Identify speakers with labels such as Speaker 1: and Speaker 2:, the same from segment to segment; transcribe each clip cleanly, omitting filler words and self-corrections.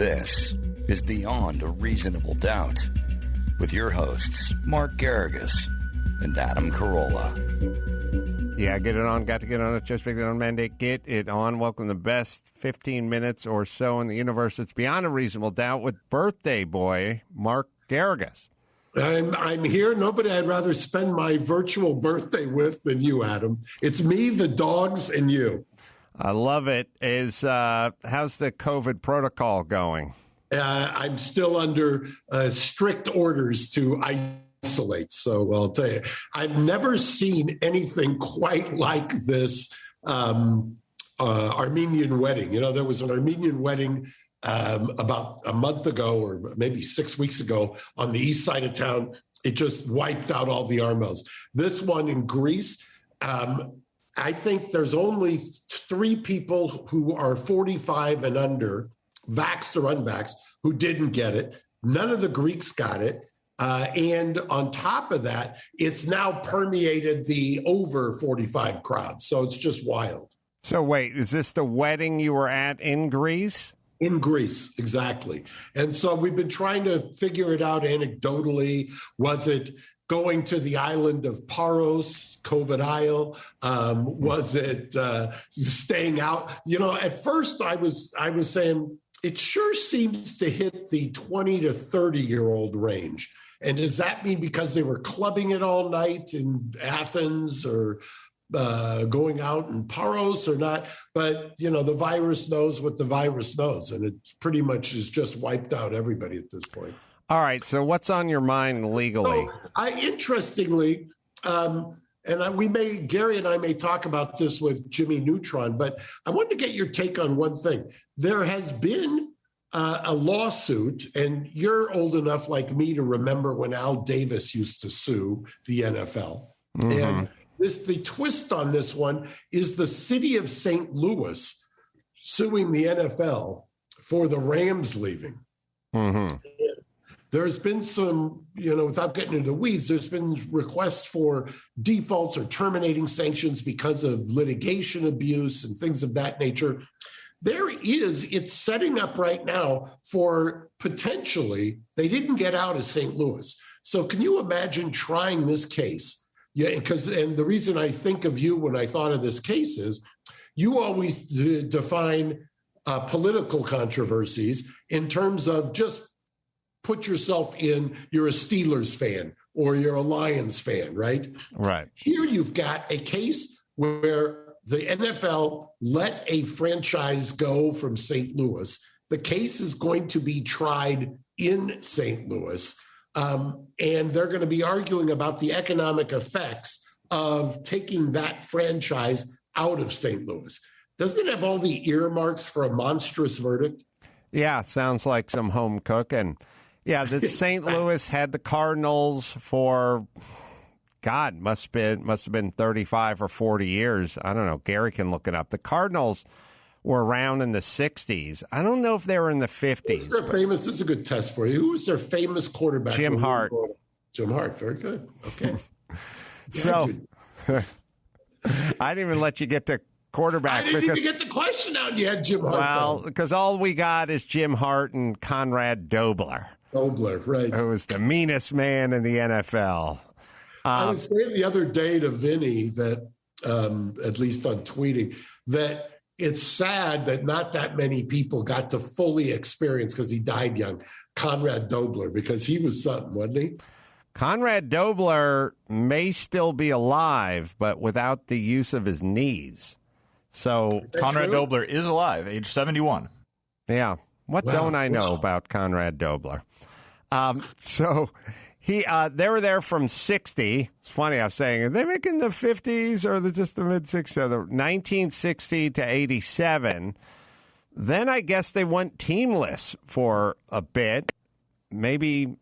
Speaker 1: This is Beyond a Reasonable Doubt with your hosts, Mark Garrigus and Adam Carolla.
Speaker 2: Yeah, get it on. Got to get on it. Just figured on mandate. Get it on. Welcome to the best 15 minutes or so in the universe. It's Beyond a Reasonable Doubt with birthday boy, Mark Garrigus.
Speaker 3: I'm here. Nobody I'd rather spend my virtual birthday with than you, Adam. It's me, the dogs, and you.
Speaker 2: I love it. How's the COVID protocol going?
Speaker 3: I'm still under strict orders to isolate. So I'll tell you, I've never seen anything quite like this Armenian wedding. You know, there was an Armenian wedding about a month ago or maybe 6 weeks ago on the east side of town. It just wiped out all the Armels. This one in Greece, I think there's only 3 people who are 45 and under, vaxxed or unvaxxed, who didn't get it. None of the Greeks got it. And on top of that, it's now permeated the over 45 crowd. So it's just wild.
Speaker 2: So wait, is this the wedding you were at in Greece?
Speaker 3: In Greece, exactly. And so we've been trying to figure it out anecdotally. Was it going to the island of Paros, COVID Isle? Was it staying out? You know, at first I was saying it sure seems to hit the 20 to 30-year-old range. And does that mean because they were clubbing it all night in Athens or going out in Paros or not? But, you know, the virus knows what the virus knows, and it pretty much has just wiped out everybody at this point.
Speaker 2: All right. So what's on your mind legally?
Speaker 3: Interestingly, Gary and I may talk about this with Jimmy Neutron, but I wanted to get your take on one thing. There has been a lawsuit, and you're old enough like me to remember when Al Davis used to sue the NFL. Mm-hmm. And the twist on this one is the city of St. Louis suing the NFL for the Rams leaving. Mm-hmm. There's been some, you know, without getting into the weeds, there's been requests for defaults or terminating sanctions because of litigation abuse and things of that nature. It's setting up right now for potentially, they didn't get out of St. Louis. So can you imagine trying this case? Yeah, and the reason I think of you when I thought of this case is you always define political controversies in terms of just put yourself in, you're a Steelers fan or you're a Lions fan, right?
Speaker 2: Right.
Speaker 3: Here you've got a case where the NFL let a franchise go from St. Louis. The case is going to be tried in St. Louis, and they're going to be arguing about the economic effects of taking that franchise out of St. Louis. Doesn't it have all the earmarks for a monstrous verdict?
Speaker 2: Yeah, sounds like some home cooking. Yeah, the St. Louis had the Cardinals for, God, must have been 35 or 40 years. I don't know. Gary can look it up. The Cardinals were around in the 60s. I don't know if they were in the 50s.
Speaker 3: This is a good test for you. Who was their famous quarterback?
Speaker 2: Jim Hart.
Speaker 3: Jim Hart. Very good. Okay.
Speaker 2: So I didn't even let you get to quarterback.
Speaker 3: I didn't even get the question out. You had Jim Hart.
Speaker 2: Well, because all we got is Jim Hart and Conrad Dobler.
Speaker 3: Dobler, right.
Speaker 2: Who was the meanest man in the NFL.
Speaker 3: I was saying the other day to Vinny that, at least on tweeting, that it's sad that not that many people got to fully experience, because he died young, Conrad Dobler, because he was something, wasn't he?
Speaker 2: Conrad Dobler may still be alive, but without the use of his knees. So
Speaker 4: Conrad Dobler is alive, age 71.
Speaker 2: Yeah. What don't I know about Conrad Dobler? So they were there from 60. It's funny, I was saying, are they making the 50s or just the mid-60s? So the 1960 to 87. Then I guess they went teamless for a bit, maybe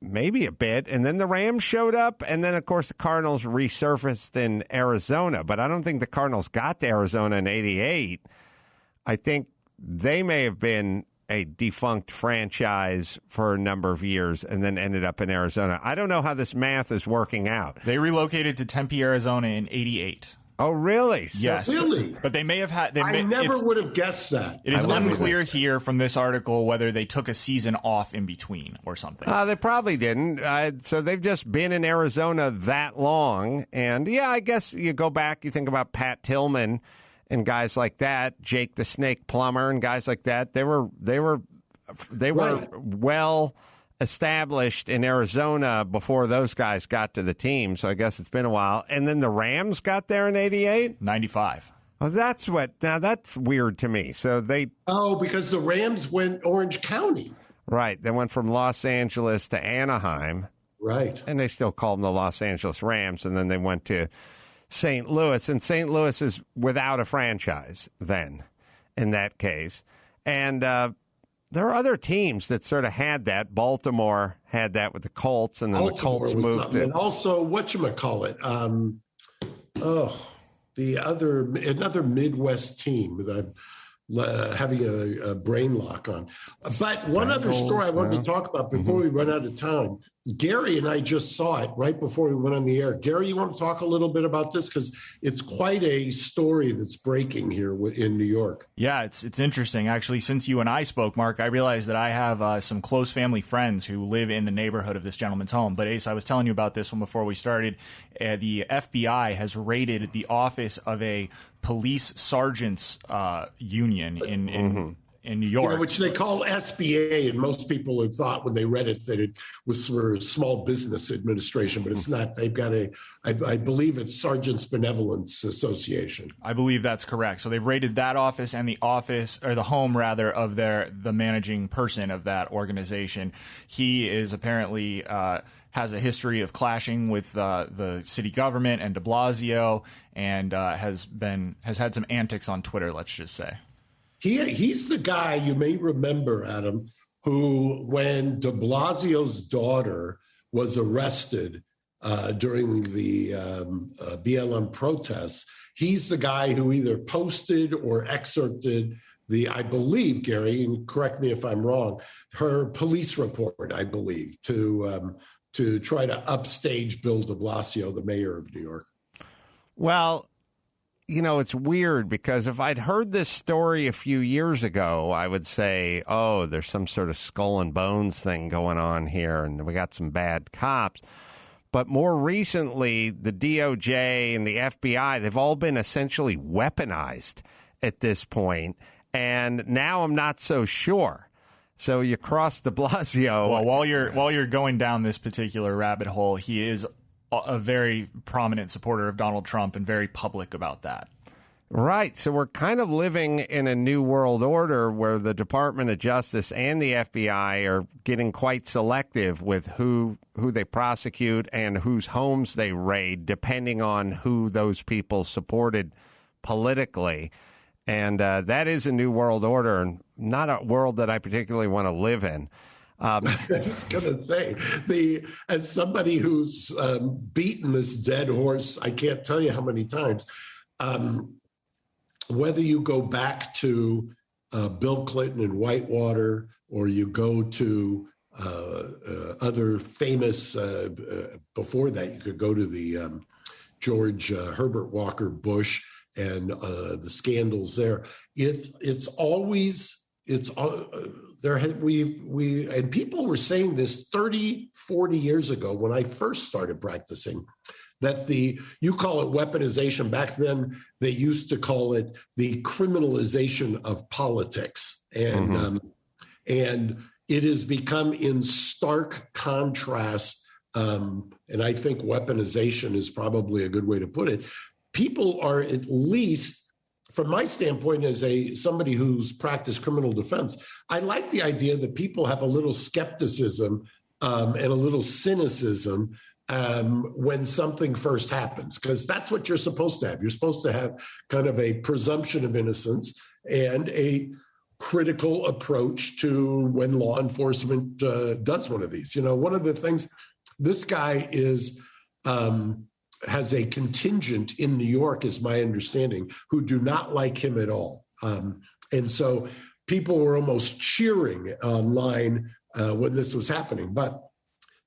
Speaker 2: a bit. And then the Rams showed up. And then, of course, the Cardinals resurfaced in Arizona. But I don't think the Cardinals got to Arizona in 88. I think they may have been a defunct franchise for a number of years and then ended up in Arizona. I don't know how this math is working out.
Speaker 4: They relocated to Tempe, Arizona in 88.
Speaker 2: Oh, really?
Speaker 4: Yes.
Speaker 3: Really?
Speaker 4: But they may have had.
Speaker 3: I never would have guessed that.
Speaker 4: It is unclear here from this article whether they took a season off in between or something.
Speaker 2: They probably didn't. So they've just been in Arizona that long. And, yeah, I guess you go back, you think about Pat Tillman and guys like that, Jake the Snake Plumber and guys like that. They were
Speaker 3: Right.
Speaker 2: well established in Arizona before those guys got to the team. So I guess it's been a while. And then the Rams got there in 88?
Speaker 4: 95.
Speaker 2: Oh, that's weird to me. So
Speaker 3: because the Rams went Orange County.
Speaker 2: Right. They went from Los Angeles to Anaheim.
Speaker 3: Right.
Speaker 2: And they still called them the Los Angeles Rams. And then they went to St. Louis. And St. Louis is without a franchise then, in that case. And there are other teams that sort of had that. Baltimore had that with the Colts, and then the Colts moved to.
Speaker 3: And also, whatchamacallit? Another Midwest team that I'm having a brain lock on. But one other story I wanted to talk about before we run out of time. Gary and I just saw it right before we went on the air. Gary, you want to talk a little bit about this? Because it's quite a story that's breaking here in New York.
Speaker 4: Yeah, it's interesting. Actually, since you and I spoke, Mark, I realized that I have some close family friends who live in the neighborhood of this gentleman's home. But Ace, I was telling you about this one before we started. The FBI has raided the office of a police sergeants union in New York.
Speaker 3: Which they call SBA, and most people have thought when they read it that it was for Small Business Administration, but it's not. They've got I believe it's Sergeants Benevolence Association.
Speaker 4: I believe that's correct. So they've raided that office and the office, or the home rather, of the managing person of that organization. He is apparently has a history of clashing with the city government and de Blasio, and has had some antics on Twitter, let's just say.
Speaker 3: He's the guy you may remember, Adam, who, when de Blasio's daughter was arrested during the BLM protests, he's the guy who either posted or excerpted I believe, Gary, and correct me if I'm wrong, her police report, I believe, to try to upstage Bill de Blasio, the mayor of New York.
Speaker 2: Well, it's weird because if I'd heard this story a few years ago, I would say, oh, there's some sort of skull and bones thing going on here, and we got some bad cops. But more recently, the DOJ and the FBI, they've all been essentially weaponized at this point, and now I'm not so sure. So you cross de Blasio.
Speaker 4: Well, while you're going down this particular rabbit hole, he is a very prominent supporter of Donald Trump and very public about that.
Speaker 2: Right. So we're kind of living in a new world order where the Department of Justice and the FBI are getting quite selective with who they prosecute and whose homes they raid, depending on who those people supported politically. And that is a new world order, and not a world that I particularly want to live in.
Speaker 3: I was going to say, as somebody who's beaten this dead horse, I can't tell you how many times, whether you go back to Bill Clinton and Whitewater, or you go to other famous, before that, you could go to the George Herbert Walker Bush and the scandals there. It's always and people were saying this 30, 40 years ago when I first started practicing, that you call it weaponization. Back then, they used to call it the criminalization of politics. And and it has become in stark contrast, and I think weaponization is probably a good way to put it. People are, at least from my standpoint as somebody who's practiced criminal defense, I like the idea that people have a little skepticism and a little cynicism when something first happens, because that's what you're supposed to have. You're supposed to have kind of a presumption of innocence and a critical approach to when law enforcement does one of these. One of the things, this guy has a contingent in New York, is my understanding, who do not like him at all. And so people were almost cheering online when this was happening. But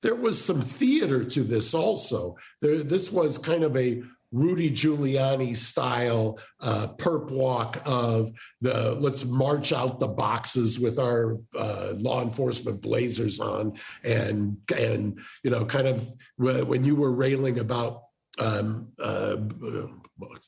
Speaker 3: there was some theater to this also. This was kind of a Rudy Giuliani style perp walk of let's march out the boxes with our law enforcement blazers on, and kind of when you were railing about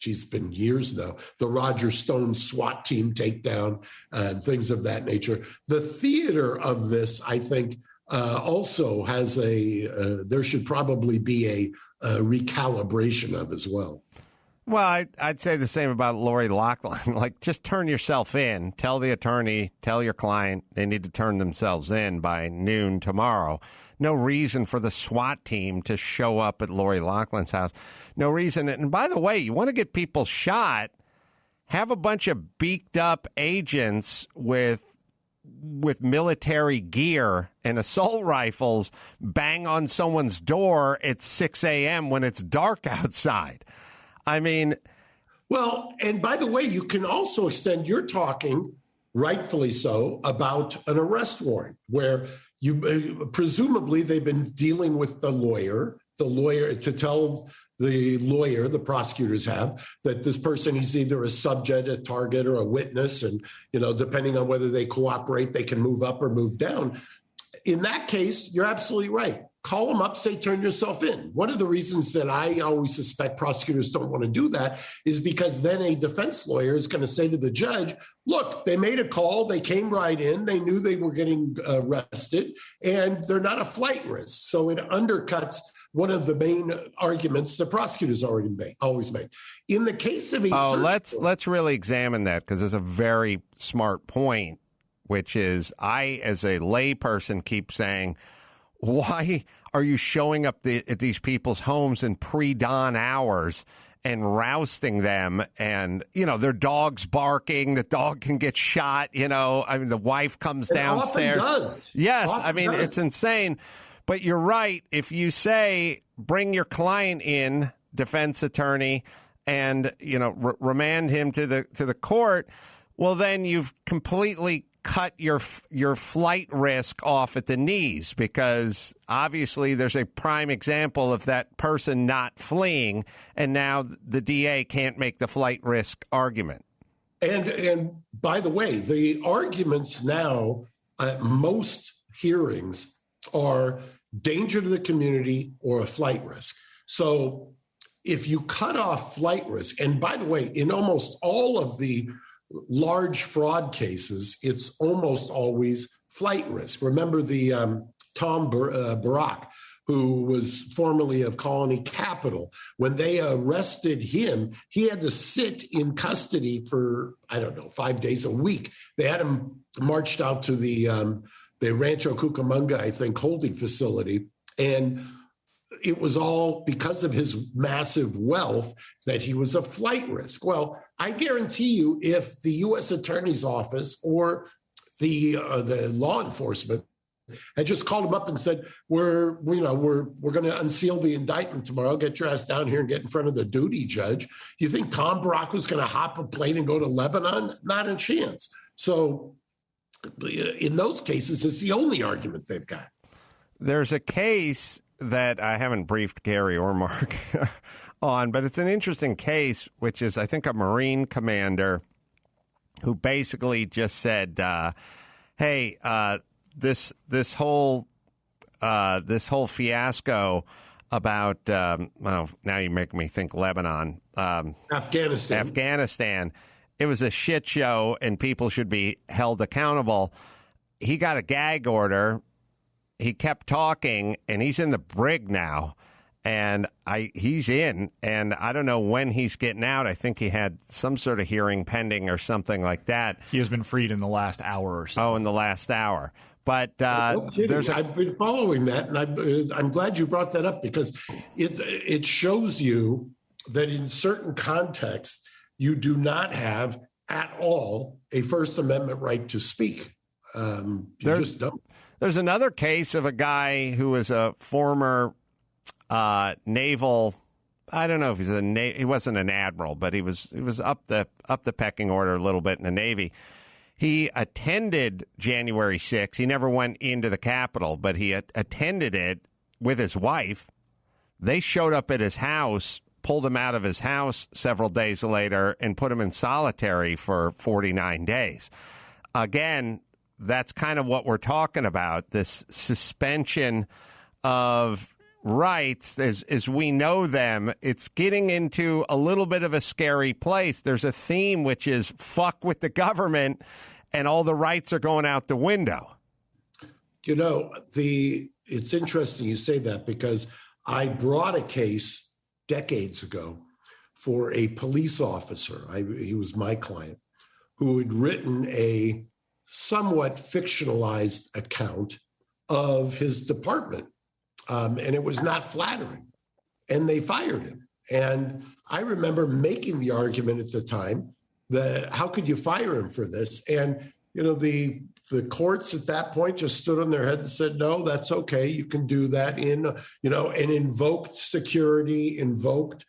Speaker 3: it's been years now, the Roger Stone SWAT team takedown and things of that nature. The theater of this, I think, also has there should probably be a recalibration of as well.
Speaker 2: Well, I'd say the same about Lori Lockland. Like, just turn yourself in. Tell the attorney, tell your client they need to turn themselves in by noon tomorrow. No reason for the SWAT team to show up at Lori Lockland's house. No reason. And by the way, you want to get people shot, have a bunch of beaked up agents with military gear and assault rifles bang on someone's door at 6 a.m. when it's dark outside. I mean,
Speaker 3: well, and by the way, you can also extend, you're talking, rightfully so, about an arrest warrant where you presumably they've been dealing with the lawyer to tell the prosecutors have, that this person is either a subject, a target, or a witness. And, depending on whether they cooperate, they can move up or move down. In that case, you're absolutely right. Call them up, say, turn yourself in. One of the reasons that I always suspect prosecutors don't want to do that is because then a defense lawyer is going to say to the judge, look, they made a call, they came right in, they knew they were getting arrested, and they're not a flight risk. So it undercuts one of the main arguments the prosecutors always make. In the case of
Speaker 2: let's really examine that, because there's a very smart point, which is I, as a layperson, keep saying, why are you showing up at these people's homes in pre-dawn hours and rousting them? And, their dog's barking. The dog can get shot. The wife comes downstairs. Yes. It's insane. But you're right. If you say, bring your client in, defense attorney, and, remand him to the court, well, then you've completely cut your flight risk off at the knees, because obviously there's a prime example of that person not fleeing, and now the DA can't make the flight risk argument.
Speaker 3: And by the way, the arguments now at most hearings are danger to the community or a flight risk. So if you cut off flight risk, and by the way, in almost all of the large fraud cases, it's almost always flight risk. Remember the Tom Barak, who was formerly of Colony Capital. When they arrested him, he had to sit in custody for, 5 days a week. They had him marched out to the Rancho Cucamonga, I think, holding facility. And it was all because of his massive wealth that he was a flight risk. Well, I guarantee you, if the U.S. Attorney's Office or the law enforcement had just called him up and said, we're going to unseal the indictment tomorrow, get your ass down here and get in front of the duty judge, you think Tom Barak was going to hop a plane and go to Lebanon? Not a chance. So in those cases, it's the only argument they've got.
Speaker 2: There's a case that I haven't briefed Gary or Mark on, but it's an interesting case, which is, I think, a Marine commander who basically just said, hey, this whole fiasco about, now you make me think Lebanon. Afghanistan. It was a shit show and people should be held accountable. He got a gag order. He kept talking, and he's in the brig now, and he's in, and I don't know when he's getting out. I think he had some sort of hearing pending or something like that.
Speaker 4: He has been freed in the last hour or so.
Speaker 2: Oh, in the last hour. But
Speaker 3: I've been following that, and I'm glad you brought that up, because it shows you that in certain contexts, you do not have at all a First Amendment right to speak. You just don't.
Speaker 2: There's another case of a guy who was a former naval. I don't know if he wasn't an admiral, but he was up the pecking order a little bit in the Navy. He attended January 6th. He never went into the Capitol, but he attended it with his wife. They showed up at his house pulled him out of his house several days later and put him in solitary for 49 days. Again, that's kind of what we're talking about, this suspension of rights as we know them. It's getting into a little bit of a scary place. There's a theme, which is fuck with the government, and all the rights are going out the window.
Speaker 3: You know, it's interesting you say that, because I brought a case decades ago for a police officer. He was my client, who had written a somewhat fictionalized account of his department. And it was not flattering. And they fired him. And I remember making the argument at the time that how could you fire him for this? And, you know, the courts at that point just stood on their head and said, no, that's okay. You can do that and invoked security, invoked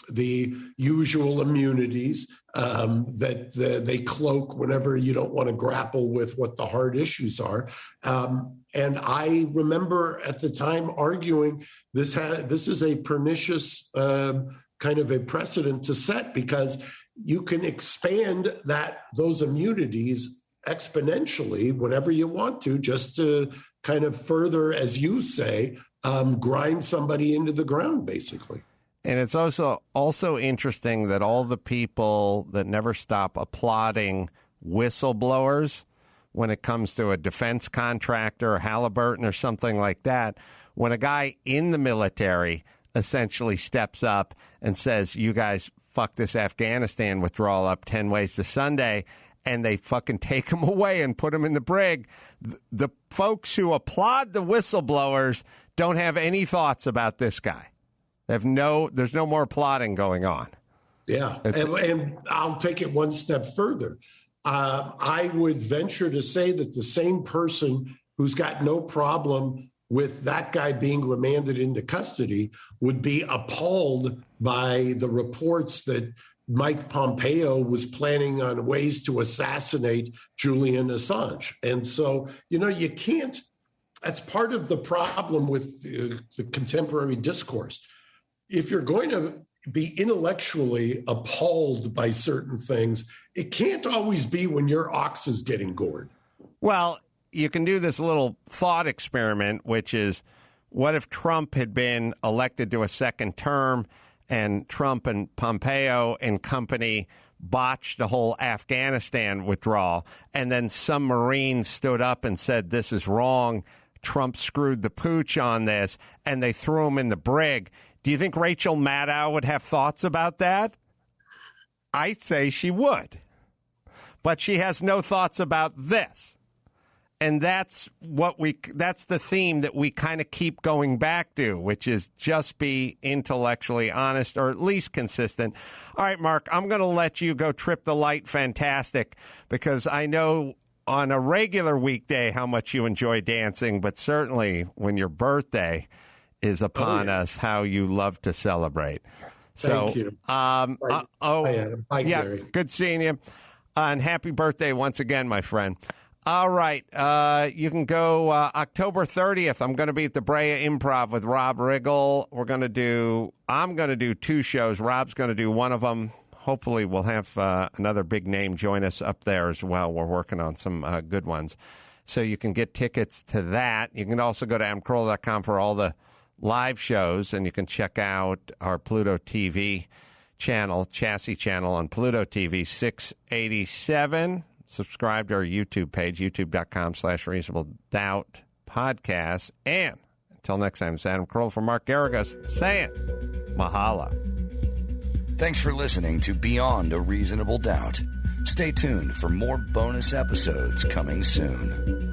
Speaker 3: the usual immunities that they cloak whenever you don't want to grapple with what the hard issues are. And I remember at the time arguing this is a pernicious kind of a precedent to set, because you can expand those immunities exponentially whenever you want to, just to kind of further, as you say, grind somebody into the ground, basically.
Speaker 2: And it's also interesting that all the people that never stop applauding whistleblowers when it comes to a defense contractor or Halliburton or something like that, when a guy in the military essentially steps up and says, you guys fuck this Afghanistan withdrawal up 10 ways to Sunday, and they fucking take him away and put him in the brig, the folks who applaud the whistleblowers don't have any thoughts about this guy. There's no more applauding going on.
Speaker 3: Yeah, and I'll take it one step further. I would venture to say that the same person who's got no problem with that guy being remanded into custody would be appalled by the reports that Mike Pompeo was planning on ways to assassinate Julian Assange. And so, you can't, that's part of the problem with the contemporary discourse. If you're going to be intellectually appalled by certain things, it can't always be when your ox is getting gored. Well,
Speaker 2: you can do this little thought experiment, which is, what if Trump had been elected to a second term and Trump and Pompeo and company botched the whole Afghanistan withdrawal, and then some Marines stood up and said, this is wrong, Trump screwed the pooch on this, and they threw him in the brig. Do you think Rachel Maddow would have thoughts about that? I'd say she would. But she has no thoughts about this. And that's the theme that we kind of keep going back to, which is just be intellectually honest, or at least consistent. All right, Mark, I'm going to let you go trip the light fantastic, because I know on a regular weekday how much you enjoy dancing, but certainly when your birthday is upon us, how you love to celebrate.
Speaker 3: Thank you.
Speaker 2: Hi,
Speaker 3: Adam. Hi, Gary.
Speaker 2: Good seeing you. And happy birthday once again, my friend. All right. You can go October 30th. I'm going to be at the Brea Improv with Rob Riggle. I'm going to do two shows. Rob's going to do one of them. Hopefully we'll have another big name join us up there as well. We're working on some good ones. So you can get tickets to that. You can also go to adamcarolla.com for all the live shows, and you can check out our Pluto TV channel, Chassis channel on Pluto TV 687. Subscribe to our YouTube page, youtube.com/Reasonable Doubt Podcast. And until next time, it's Adam Carolla from Mark Garagos saying mahalo.
Speaker 1: Thanks for listening to Beyond a Reasonable Doubt. Stay tuned for more bonus episodes coming soon.